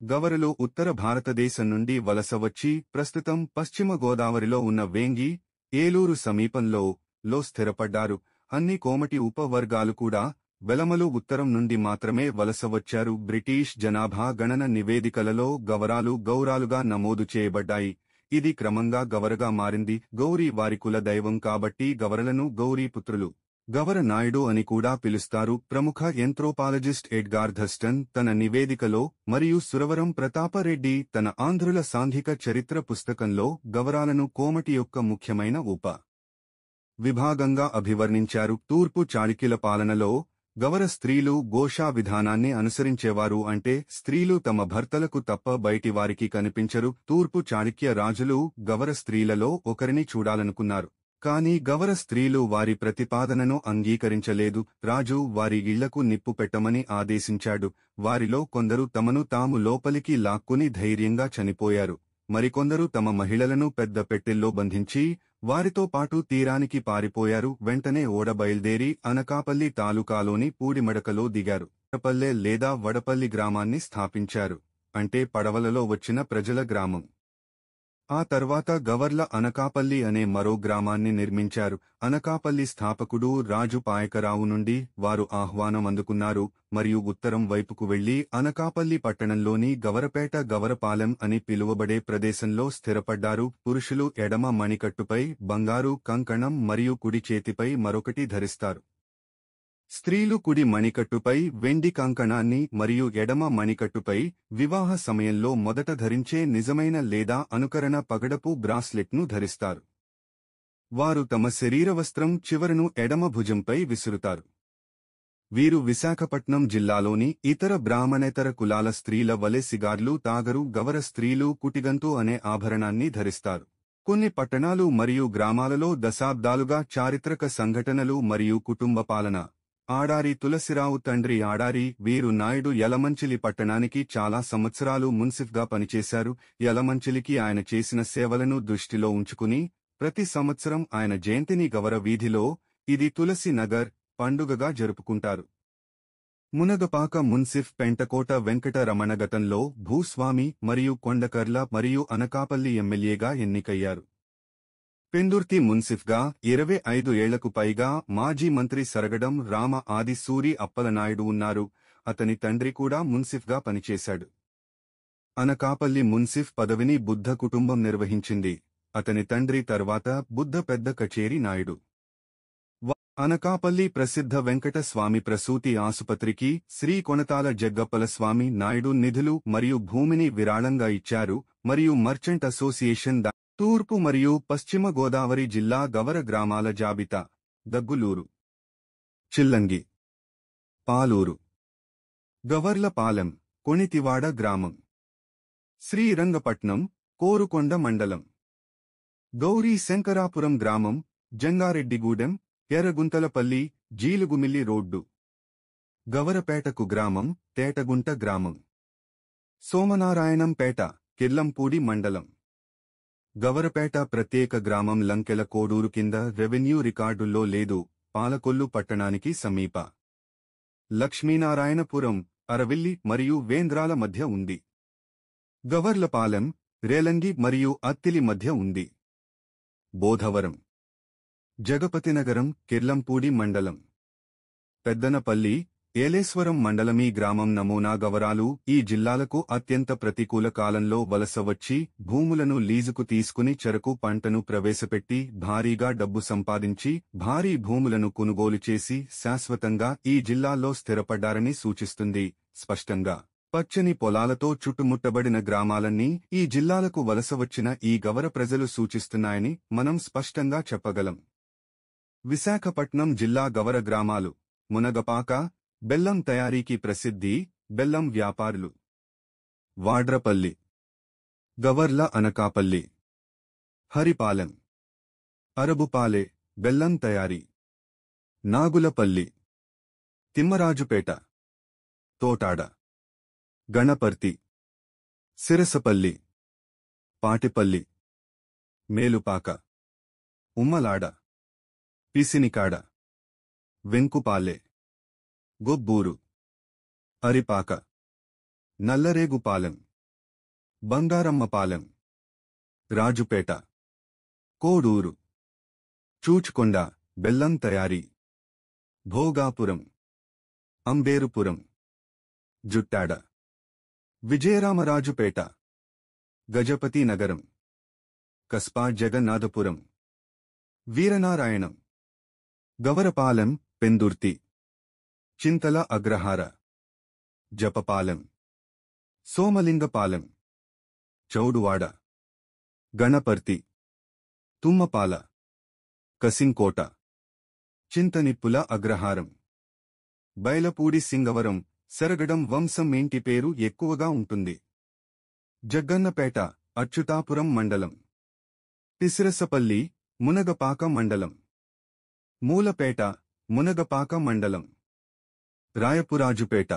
గవరలు ఉత్తర భారతదేశం నుండి వలస వచ్చి ప్రస్తుతం పశ్చిమ గోదావరిలో ఉన్న వేంగి, ఏలూరు సమీపంలో స్థిరపడ్డారు. అన్ని కోమటి ఉపవర్గాలు కూడా వెలమలు ఉత్తరం నుండి మాత్రమే వలస వచ్చారు. బ్రిటీష్ జనాభా గణన నివేదికలలో గవరాలు గౌరాలుగా నమోదు చేయబడ్డాయి. ఇది క్రమంగా గవరగా మారింది. గౌరీ వారి కుల దైవం కాబట్టి గవరలను గౌరీపుత్రులు, గవర నాయుడు అని కూడా పిలుస్తారు. ప్రముఖ ఎంథ్రోపాలజిస్ట్ ఎడ్గార్ థర్స్టన్ తన నివేదికలో మరియు సురవరం ప్రతాపరెడ్డి తన ఆంధ్రుల సాంఘిక చరిత్ర పుస్తకంలో గవరాలను కోమటి యొక్క ముఖ్యమైన విభాగంగా అభివర్ణించారు. తూర్పు చాళుక్యుల పాలనలో గవర స్త్రీలు గోషా విధానాన్ని అనుసరించేవారు. అంటే స్త్రీలు తమ భర్తలకు తప్ప బయటి వారికి కనిపించరు. తూర్పు చాళుక్య రాజులు గవర స్త్రీలలో ఒకరిని చూడాలనుకున్నారు. కాని గవర స్త్రీలు వారి ప్రతిపాదనను అంగీకరించలేదు. రాజు వారి ఇళ్లకు నిప్పు పెట్టమని ఆదేశించాడు. వారిలో కొందరు తమను తాము లోపలికి లాక్కుని ధైర్యంగా చనిపోయారు. మరికొందరు తమ మహిళలను పెద్ద పెట్టెల్లో బంధించి వారితో పాటు తీరానికి పారిపోయారు. వెంటనే ఓడ బయల్దేరి అనకాపల్లి తాలూకాలోని పూడిమడకలో దిగారు. వడపల్లె లేదా వడపల్లి గ్రామాన్ని స్థాపించారు. అంటే పడవలలో వచ్చిన ప్రజల గ్రామం. ఆ తర్వాత గవర్ల అనకాపల్లి అనే మరో గ్రామాన్ని నిర్మించారు. అనకాపల్లి స్థాపకుడు రాజు పాయకరావు నుండి వారు ఆహ్వానం అందుకున్నారు మరియు ఉత్తరం వైపుకు వెళ్లి అనకాపల్లి పట్టణంలోని గవరపేట గవరపాలెం అని పిలువబడే ప్రదేశంలో స్థిరపడ్డారు. పురుషులు ఎడమ మణికట్టుపై బంగారు కంకణం మరియు కుడి చేతిపై మరొకటి ధరిస్తారు. స్త్రీలు కుడి మణికట్టుపై వెండి కంకణాన్ని మరియు ఎడమ మణికట్టుపై వివాహ సమయంలో మొదట ధరించే నిజమైన లేదా అనుకరణ పగడపు బ్రాస్లెట్ను ధరిస్తారు. వారు తమ శరీరవస్త్రం చివరను ఎడమ భుజంపై విసురుతారు. వీరు విశాఖపట్నం జిల్లాలోని ఇతర బ్రాహ్మణేతర కులాల స్త్రీల వలె సిగార్లు తాగరు. గవర స్త్రీలు కుటిగంతు అనే ఆభరణాన్ని ధరిస్తారు. కొన్ని పట్టణాలు మరియు గ్రామాలలో దశాబ్దాలుగా చారిత్రక సంఘటనలు మరియు కుటుంబ పాలన. ఆడారి తులసిరావు తండ్రి ఆడారి వీరు నాయుడు యలమంచిలి పట్టణానికి చాలా సంవత్సరాలు మున్సిఫ్గా పనిచేశారు. యలమంచిలికి ఆయన చేసిన సేవలను దృష్టిలో ఉంచుకుని ప్రతి సంవత్సరం ఆయన జయంతిని గవర వీధిలో, ఇది తులసి నగర్, పండుగగా జరుపుకుంటారు. మునగపాక మున్సిఫ్ పెంటకోట వెంకట రమణ గతంలో భూస్వామి మరియు కొండకర్ల మరియు అనకాపల్లి ఎమ్మెల్యేగా ఎన్నికయ్యారు. పెందుర్తి మున్సిఫ్గా 25 ఏళ్లకు పైగా మాజీ మంత్రి సరగడం రామ ఆది సూరి అప్పలనాయుడు ఉన్నారు. అతని తండ్రి కూడా మున్సిఫ్గా పనిచేశాడు. అనకాపల్లి మున్సిఫ్ పదవిని బుద్ధ కుటుంబం నిర్వహించింది. అతని తండ్రి తర్వాత బుద్ధ పెద్ద కచేరి నాయుడు. అనకాపల్లి ప్రసిద్ధ వెంకట స్వామి ప్రసూతి ఆసుపత్రికి శ్రీ కొనతాల జగ్గప్పల స్వామి నాయుడు నిధులు మరియు భూమిని విరాళంగా ఇచ్చారు. మరియు మర్చెంట్ అసోసియేషన్ తూర్పు మరియు పశ్చిమ గోదావరి జిల్లా గవర గ్రామాల జాబితా: దగ్గులూరు, చిల్లంగి, పాలూరు, గవర్లపాలెం, కొణితివాడ గ్రామం, శ్రీరంగపట్నం, కోరుకొండ మండలం, గౌరీ శంకరాపురం గ్రామం, జంగారెడ్డిగూడెం, ఎర్రగుంతలపల్లి, జీలుగుమిల్లి రోడ్డు, గవరపేటకు గ్రామం, తేటగుంట గ్రామం, సోమనారాయణంపేట, కిర్లంపూడి మండలం. గవరపేట ప్రత్యేక గ్రామం లంకెల కోడూరు కింద రెవెన్యూ రికార్డుల్లో లేదు. పాలకొల్లు పట్టణానికి సమీప. లక్ష్మీనారాయణపురం, అరవిల్లి మరియు వేంద్రాల మధ్య ఉంది. గవర్లపాలెం, రేలంగి మరియు అత్తిలి మధ్య ఉంది. బోధవరం, జగపతినగరం, కిర్లంపూడి మండలం, పెద్దనపల్లి, ఏలేశ్వరం మండలమీ గ్రామం నమూనా. గవరాలు ఈ జిల్లాలకు అత్యంత ప్రతికూల కాలంలో వలస వచ్చి భూములను లీజుకు తీసుకుని చెరకు పంటను ప్రవేశపెట్టి భారీగా డబ్బు సంపాదించి భారీ భూములను కొనుగోలు చేసి శాశ్వతంగా ఈ జిల్లాల్లో స్థిరపడ్డారని సూచిస్తుంది. స్పష్టంగా పచ్చని పొలాలతో చుట్టుముట్టబడిన గ్రామాలన్నీ ఈ జిల్లాలకు వలస వచ్చిన ఈ గవర ప్రజలు సూచిస్తున్నాయని మనం స్పష్టంగా చెప్పగలం. విశాఖపట్నం జిల్లా గవర గ్రామాలు: మునగపాక, బెల్లం తయారీకి ప్రసిద్ధి, బెల్లం వ్యాపారులు. వాడ్రపల్లి, గవర్ల అనకాపల్లి, హరిపాలెం, అరబుపాలె, బెల్లం తయారీ, నాగులపల్లి, తిమ్మరాజుపేట, తోటాడ, గణపర్తి, సిరసపల్లి, పాటిపల్లి, మేలుపాక, ఉమ్మలాడ, పిసినికాడ, వెంకుపాలె, గొబ్బూరు, అరిపాక, నల్లరేగుపాలెం. బంగారమ్మపాలెం, రాజుపేట, కోడూరు, చూచుకొండ, బెల్లం తయారీ, భోగాపురం, అంబేరుపురం, జుట్టాడ, విజయరామరాజుపేట, గజపతి నగరం, కస్బా జగన్నాథపురం, వీరనారాయణం, గవరపాలెం, పెందుర్తి, చింతల అగ్రహార, జపపాలెం, సోమలింగపాలెం, చౌడువాడ, గణపర్తి, తుమ్మపాల, కసింకోట, చింతనిప్పుల అగ్రహారం, బైలపూడి సింగవరం, సెరగడం వంశం ఇంటి పేరు ఎక్కువగా ఉంటుంది. జగ్గన్నపేట, అచ్యుతాపురం మండలం, పిసిరసపల్లి, మునగపాక మండలం, మూలపేట, మునగపాక మండలం, రాయపురాజుపేట.